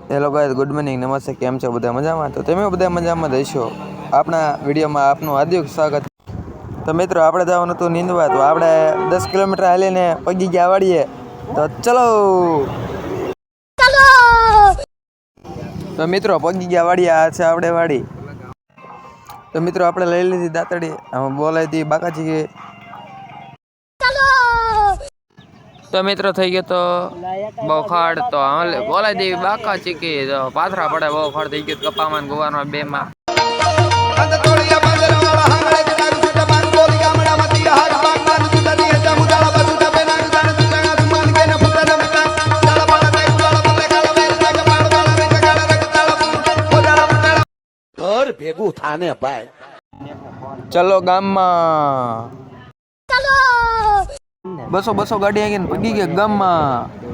Hello guys, good morning, નમસ્તે. કેમ છો બધા? મજામાં? તો તમે બધા મજામાં રહેશો. આપણા વિડીયોમાં આપનું હાર્દિક સ્વાગત. તો મિત્રો, આપણે જવાનું હતું નીંદવા, તો આપણે 10 કિલોમીટર હાલીને પગી ગયા વાળીએ. તો ચલો. તો મિત્રો, પગી ગયા વાળીએ. આ છે આપણે વાડી. તો મિત્રો, આપણે લઈ લીધી દાતડી. બોલાવી હતી બાકાજી. તો મિત્રો થઈ ગયો તો બોખાડ, તો બોલાવી દેવી બાકા ચીકી. તો પાથરા પડે બોખાડ થઈ ગયો કપામાં ગોવામાં બે માં. ઘર ભેગું થાને ભાઈ. ચલો ગામમાં. 200 ગાડી આવીને પગી ગયા ગામમાં.